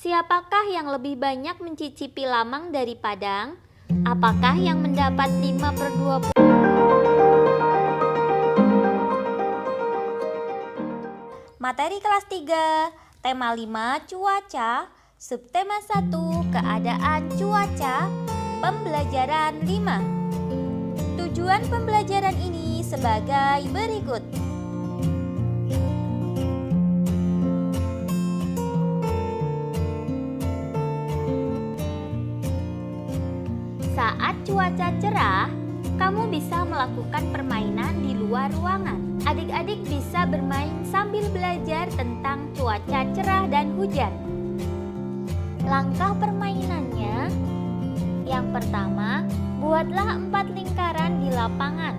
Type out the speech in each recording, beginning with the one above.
Siapakah yang lebih banyak mencicipi lamang dari Padang? Apakah yang mendapat 5/20? Materi kelas 3, tema 5 cuaca, subtema 1 keadaan cuaca, pembelajaran 5. Tujuan pembelajaran ini sebagai berikut. Saat cuaca cerah, kamu bisa melakukan permainan di luar ruangan. Adik-adik bisa bermain sambil belajar tentang cuaca cerah dan hujan. Langkah permainannya, yang pertama, buatlah 4 lingkaran di lapangan.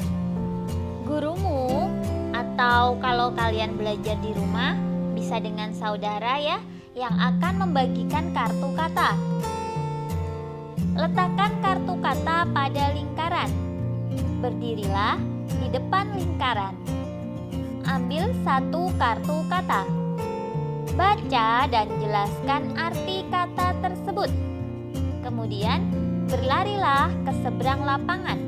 Gurumu, atau kalau kalian belajar di rumah, bisa dengan saudara ya, yang akan membagikan kartu kata. Letakkan kartu kata pada lingkaran. Berdirilah di depan lingkaran. Ambil 1 kartu kata. Baca dan jelaskan arti kata tersebut. Kemudian berlarilah ke seberang lapangan.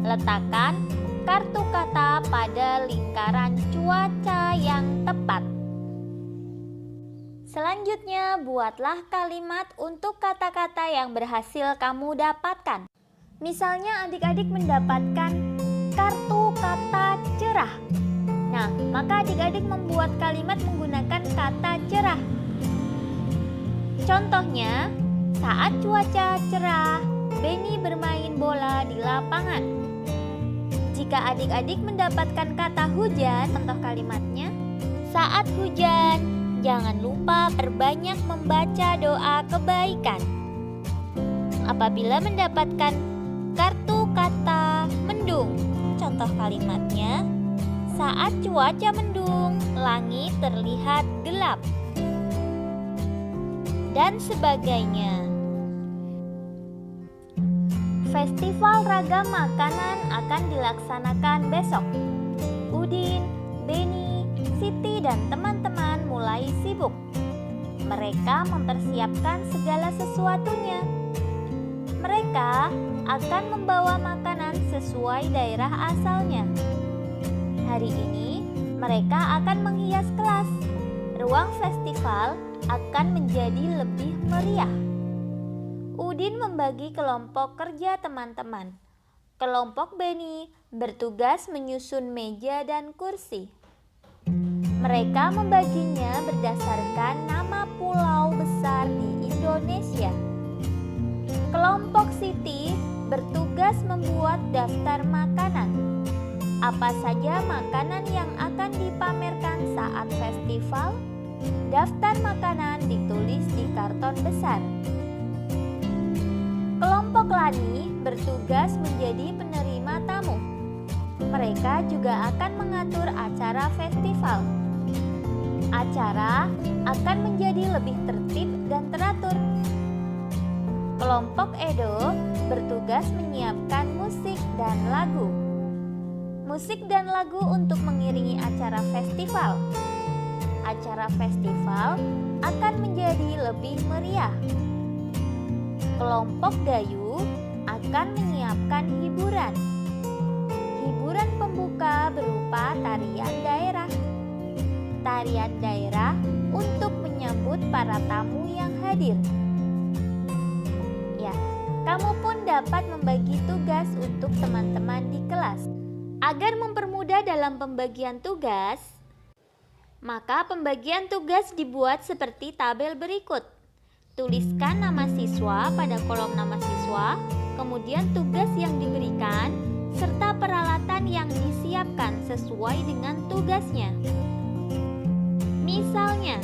Letakkan kartu kata pada lingkaran cuaca yang tepat. Selanjutnya, buatlah kalimat untuk kata-kata yang berhasil kamu dapatkan. Misalnya adik-adik mendapatkan kartu kata cerah. Nah, maka adik-adik membuat kalimat menggunakan kata cerah. Contohnya, saat cuaca cerah, Benny bermain bola di lapangan. Jika adik-adik mendapatkan kata hujan, contoh kalimatnya, saat hujan, jangan lupa perbanyak membaca doa kebaikan. Apabila mendapatkan kartu kata mendung, contoh kalimatnya, saat cuaca mendung, langit terlihat gelap, dan sebagainya. Festival ragam makanan akan dilaksanakan besok. Udin, Benny, Siti, dan teman-teman mulai sibuk. Mereka mempersiapkan segala sesuatunya. Mereka akan membawa makanan sesuai daerah asalnya. Hari ini mereka akan menghias kelas. Ruang festival akan menjadi lebih meriah. Udin membagi kelompok kerja teman-teman. Kelompok Benny bertugas menyusun meja dan kursi. Mereka membaginya berdasarkan nama pulau besar di Indonesia. Kelompok Siti bertugas membuat daftar makanan. Apa saja makanan yang akan dipamerkan saat festival? Daftar makanan ditulis di karton besar. Kelompok Lani bertugas menjadi penerima tamu. Mereka juga akan mengatur acara festival. Acara akan menjadi lebih tertib dan teratur. Kelompok Edo bertugas menyiapkan musik dan lagu. Musik dan lagu untuk mengiringi acara festival. Acara festival akan menjadi lebih meriah. Kelompok Gayu akan menyiapkan hiburan. Hiburan pembuka berupa tarian daerah. Tarian daerah untuk menyambut para tamu yang hadir. Ya, kamu pun dapat membagi tugas untuk teman-teman di kelas. Agar mempermudah dalam pembagian tugas, maka pembagian tugas dibuat seperti tabel berikut. Tuliskan nama siswa pada kolom nama siswa, kemudian tugas yang diberikan, serta peralatan yang disiapkan sesuai dengan tugasnya. Misalnya,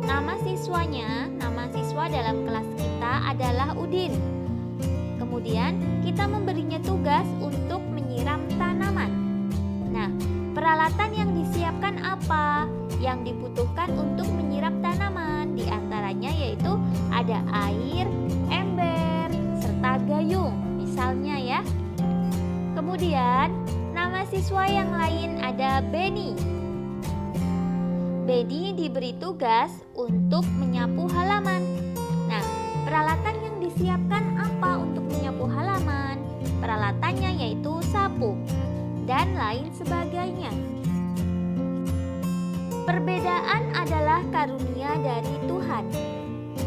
nama siswa dalam kelas kita adalah Udin. Kemudian kita memberinya tugas untuk menyiram tanaman. Nah, peralatan yang disiapkan apa? Yang dibutuhkan untuk menyiram tanaman diantaranya yaitu ada air, ember, serta gayung, misalnya ya. Kemudian nama siswa yang lain ada Benny. Beni diberi tugas untuk menyapu halaman. Nah, peralatan yang disiapkan apa untuk menyapu halaman? Peralatannya yaitu sapu dan lain sebagainya. Perbedaan adalah karunia dari Tuhan.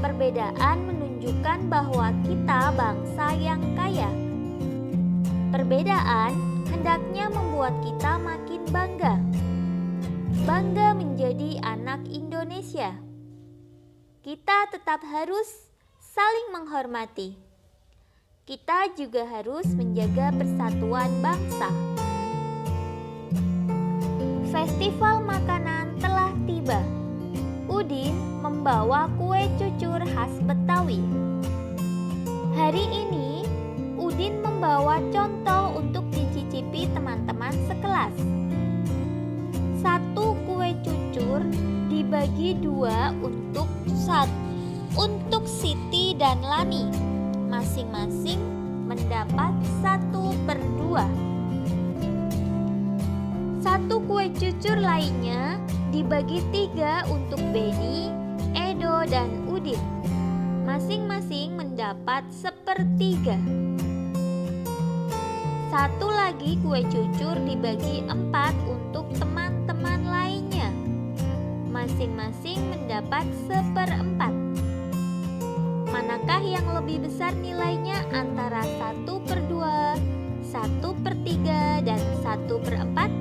Perbedaan menunjukkan bahwa kita bangsa yang kaya. Perbedaan hendaknya membuat kita makin bangga. Bangga menjadi anak Indonesia. Kita tetap harus saling menghormati. Kita juga harus menjaga persatuan bangsa. Festival makanan telah tiba. Udin membawa kue cucur khas Betawi. Hari ini, Udin membawa contoh untuk dicicipi teman-teman sekelas. Satu kue cucur dibagi dua untuk Siti dan Lani. Masing-masing mendapat 1/2. Satu kue cucur lainnya dibagi 3 untuk Beni, Edo, dan Udin. Masing-masing mendapat 1/3. Satu lagi kue cucur dibagi 4 untuk teman-teman lainnya. Masing-masing mendapat 1/4. Manakah yang lebih besar nilainya antara 1/2, 1/3, dan 1/4?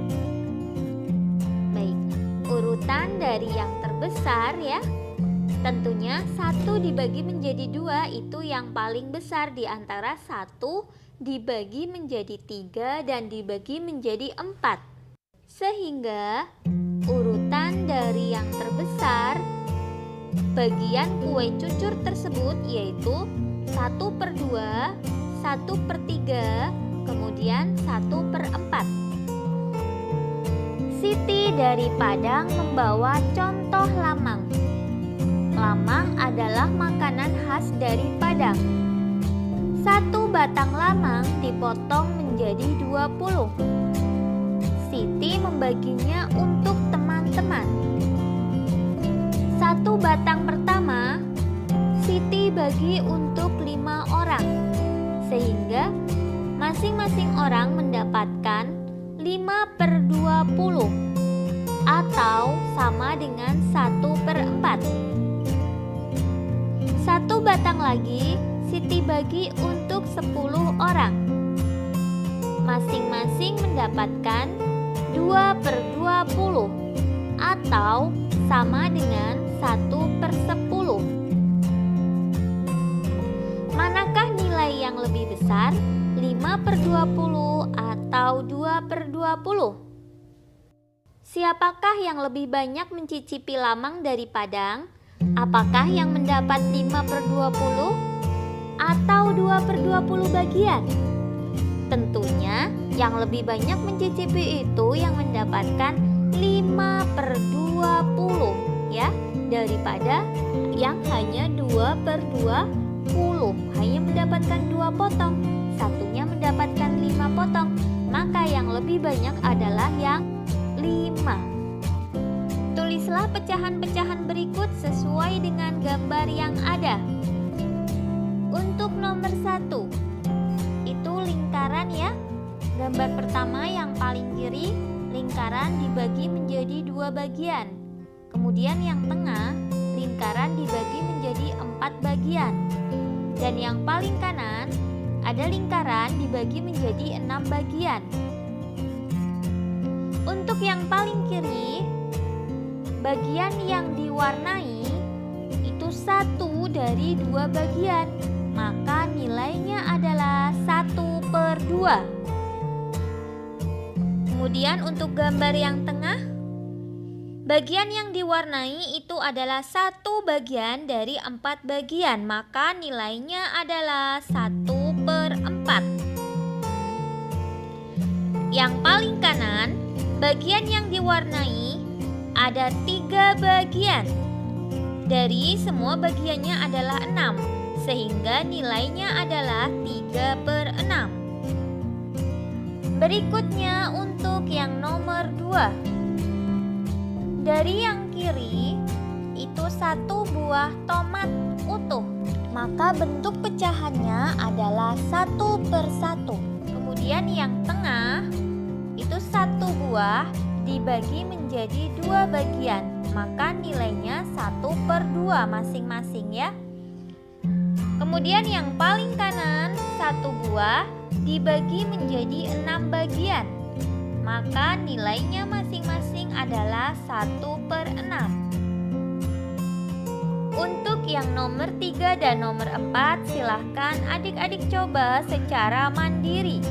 Baik, urutan dari yang terbesar ya. Tentunya 1 dibagi menjadi 2 itu yang paling besar di antara 1 dibagi menjadi 3 dan dibagi menjadi 4. Sehingga urutan dari yang terbesar bagian kue cucur tersebut yaitu 1/2, 1/3, kemudian 1/4. Siti dari Padang membawa contoh lamang. Lamang adalah makanan khas dari Padang. 1 batang lamang dipotong menjadi 20. Siti membaginya untuk teman-teman. 1 batang pertama, Siti bagi untuk 5 orang, sehingga masing-masing orang mendapatkan 5/20 atau sama dengan 1/4. 1 batang lagi Siti bagi untuk 10 orang. Masing-masing mendapatkan 2/20 atau sama dengan 1/10. Manakah nilai yang lebih besar? 5/20 atau 2/20? Siapakah yang lebih banyak mencicipi lamang dari Padang? Apakah yang mendapat 5/20 atau 2/20 bagian? Tentunya yang lebih banyak mencicipi itu yang mendapatkan 5/20 ya, daripada yang hanya 2/20, hanya mendapatkan 2 potong, satunya mendapatkan 5 potong. Maka yang lebih banyak adalah yang 5. Tulislah pecahan-pecahan berikut sesuai dengan gambar yang ada. Untuk nomor 1, itu lingkaran ya. Gambar pertama yang paling kiri, lingkaran dibagi menjadi 2 bagian. Kemudian yang tengah, lingkaran dibagi menjadi 4 bagian. Dan yang paling kanan, ada lingkaran dibagi menjadi 6 bagian. Untuk yang paling kiri, bagian yang diwarnai itu 1 dari 2 bagian, maka nilainya adalah 1/2. Kemudian untuk gambar yang tengah, bagian yang diwarnai itu adalah 1 bagian dari 4 bagian, maka nilainya adalah 1/4. Yang paling kanan, bagian yang diwarnai ada 3 bagian. Dari semua bagiannya adalah 6, sehingga nilainya adalah 3/6. Berikutnya untuk yang nomor 2. Dari yang kiri itu 1 buah tomat utuh. Maka bentuk pecahannya adalah 1/1. Kemudian yang tengah itu 1 buah dibagi menjadi 2 bagian. Maka nilainya 1/2 masing-masing ya. Kemudian yang paling kanan 1 buah dibagi menjadi 6 bagian. Maka nilainya masing-masing adalah 1/6. Untuk yang nomor 3 dan nomor 4 silahkan adik-adik coba secara mandiri.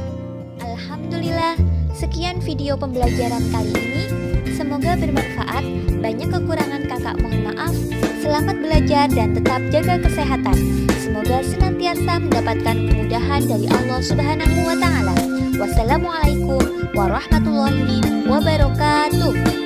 Alhamdulillah, sekian video pembelajaran kali ini. Semoga bermanfaat. Banyak kekurangan kakak mohon maaf. Selamat belajar dan tetap jaga kesehatan. Semoga senantiasa mendapatkan kemudahan dari Allah Subhanahu wa Ta'ala. Wassalamualaikum warahmatullahi wabarakatuh.